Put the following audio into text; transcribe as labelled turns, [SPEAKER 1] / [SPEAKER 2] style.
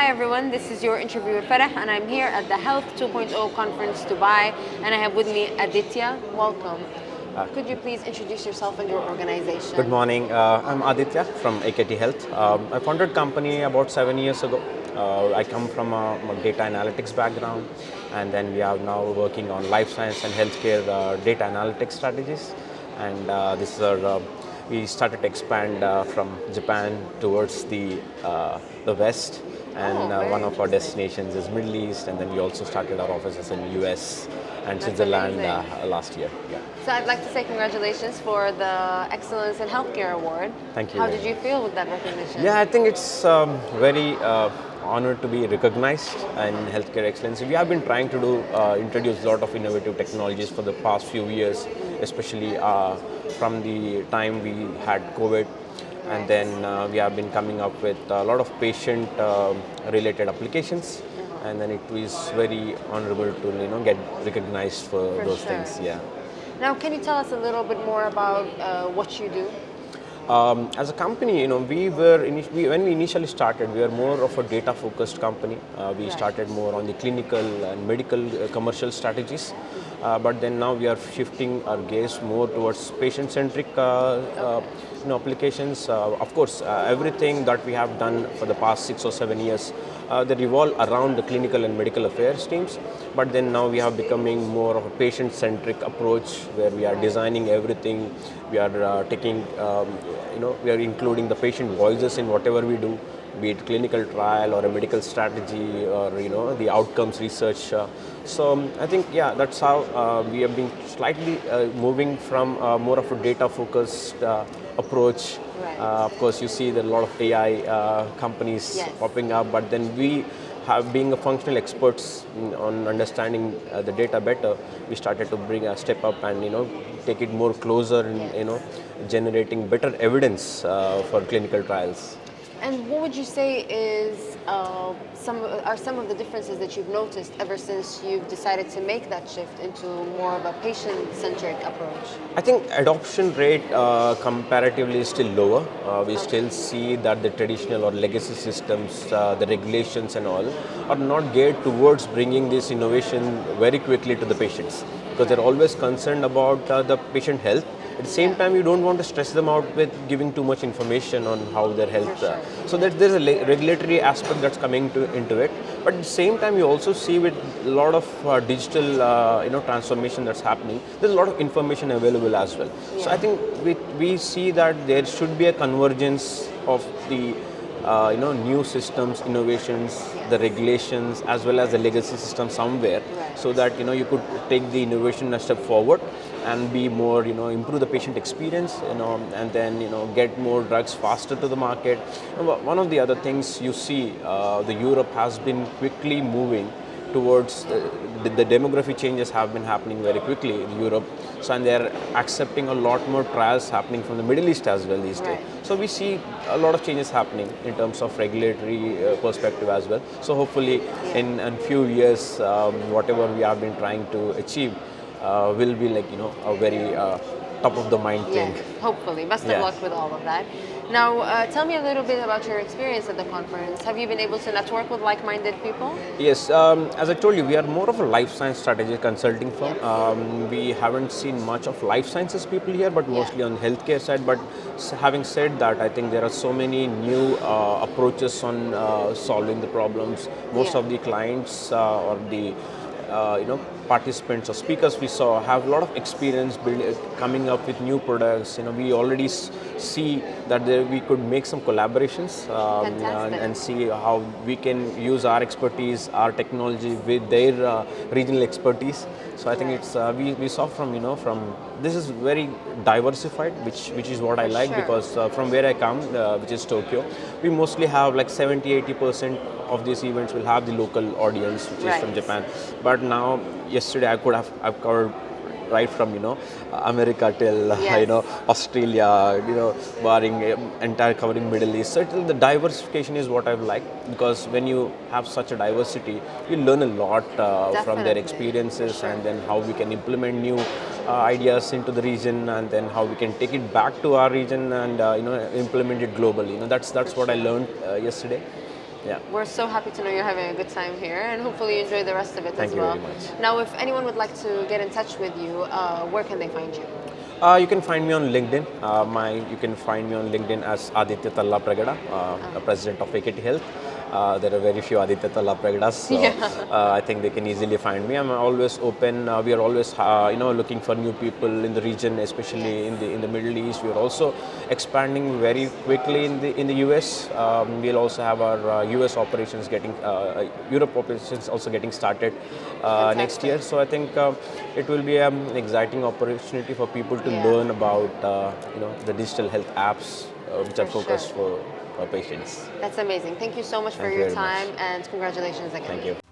[SPEAKER 1] Hi everyone, this is your interview with Farah and I'm here at the Health 2.0 conference Dubai and I have with me Aditya. Welcome. Could you please introduce yourself and your organization?
[SPEAKER 2] Good morning. I'm Aditya from AKT Health. I founded company about 7 years ago. I come from a data analytics background, and then we are now working on life science and healthcare data analytics strategies. And we started to expand from Japan towards the west, and one of our destinations is Middle East, and then we also started our offices in US and Switzerland last year. Yeah.
[SPEAKER 1] So I'd like to say congratulations for the Excellence in Healthcare Award.
[SPEAKER 2] Thank you.
[SPEAKER 1] How did you feel with that recognition?
[SPEAKER 2] Yeah, I think it's very honored to be recognized in healthcare excellence. We have been trying to introduce a lot of innovative technologies for the past few years, especially from the time we had COVID. And then we have been coming up with a lot of patient-related applications, and then it is very honorable to get recognized for those things. Yeah.
[SPEAKER 1] Now, can you tell us a little bit more about what you do?
[SPEAKER 2] As a company, when we initially started, we were more of a data-focused company. We started more on the clinical and medical commercial strategies, but then now we are shifting our gaze more towards patient-centric applications. Of course, everything that we have done for the past 6 or 7 years, they revolve around the clinical and medical affairs teams. But then now we are becoming more of a patient-centric approach where we are designing everything. We are we are including the patient voices in whatever we do, be it clinical trial or a medical strategy or the outcomes research. So I think that's how we have been slightly moving from more of a data-focused approach.
[SPEAKER 1] Right.
[SPEAKER 2] Of course, you see that a lot of AI companies popping up, but then we being a functional experts on understanding the data better, we started to bring a step up and take it more closer in generating better evidence for clinical trials.
[SPEAKER 1] And what would you say is some of the differences that you've noticed ever since you've decided to make that shift into more of a patient-centric approach?
[SPEAKER 2] I think adoption rate comparatively is still lower. We still see that the traditional or legacy systems, the regulations and all, are not geared towards bringing this innovation very quickly to the patients, because they're always concerned about the patient health. At the same time, you don't want to stress them out with giving too much information on how their health. So there's a regulatory aspect that's coming into it. But at the same time, you also see with a lot of digital transformation that's happening, there's a lot of information available as well. So I think we see that there should be a convergence of the new systems, innovations, the regulations, as well as the legacy system somewhere, so that you could take the innovation a step forward and be more, improve the patient experience, and then get more drugs faster to the market. One of the other things you see, the Europe has been quickly moving towards the demography changes have been happening very quickly in Europe. So, and they are accepting a lot more trials happening from the Middle East as well these days. So we see a lot of changes happening in terms of regulatory perspective as well. So hopefully in a few years, whatever we have been trying to achieve will be a very top of the mind thing.
[SPEAKER 1] Hopefully. Best of luck with all of that. Now, tell me a little bit about your experience at the conference. Have you been able to network with like-minded people?
[SPEAKER 2] Yes, as I told you, we are more of a life science strategy consulting firm. We haven't seen much of life sciences people here, but mostly on healthcare side. But having said that, I think there are so many new approaches on solving the problems. Most of the clients or the participants or speakers we saw have a lot of experience coming up with new products. We already see that we could make some collaborations and see how we can use our expertise, our technology with their regional expertise. So I think it's we saw from this is very diversified, which is what I like, because from where I come, which is Tokyo, we mostly have like 70-80% of these events will have the local audience, which is from Japan. But now, yesterday I've covered right from America till Australia, barring entire covering Middle East. So the diversification is what I've liked, because when you have such a diversity, you learn a lot from their experiences, and then how we can implement new ideas into the region, and then how we can take it back to our region and implement it globally. That's what I learned yesterday. Yeah.
[SPEAKER 1] We're so happy to know you're having a good time here, and hopefully you enjoy the rest of it
[SPEAKER 2] Thank
[SPEAKER 1] as
[SPEAKER 2] you
[SPEAKER 1] well.
[SPEAKER 2] very much.
[SPEAKER 1] Now, if anyone would like to get in touch with you, where can they find you?
[SPEAKER 2] You can find me on LinkedIn. You can find me on LinkedIn as Aditya Tallapragada, President of AKT Health. There are very few Aditya Tallapragadas, so
[SPEAKER 1] Yeah.
[SPEAKER 2] I think they can easily find me. I'm always open. We are always, looking for new people in the region, especially
[SPEAKER 1] Yes.
[SPEAKER 2] in the Middle East. We are also expanding very quickly in the US. We'll also have our US operations Europe operations also getting started next year.
[SPEAKER 1] Fantastic.
[SPEAKER 2] So I think it will be an exciting opportunity for people to
[SPEAKER 1] Yeah.
[SPEAKER 2] learn about the digital health apps which are
[SPEAKER 1] For sure.
[SPEAKER 2] focused for patients.
[SPEAKER 1] That's amazing. Thank you so much for
[SPEAKER 2] Thank you
[SPEAKER 1] your
[SPEAKER 2] very much.
[SPEAKER 1] time, and congratulations again.
[SPEAKER 2] Thank you.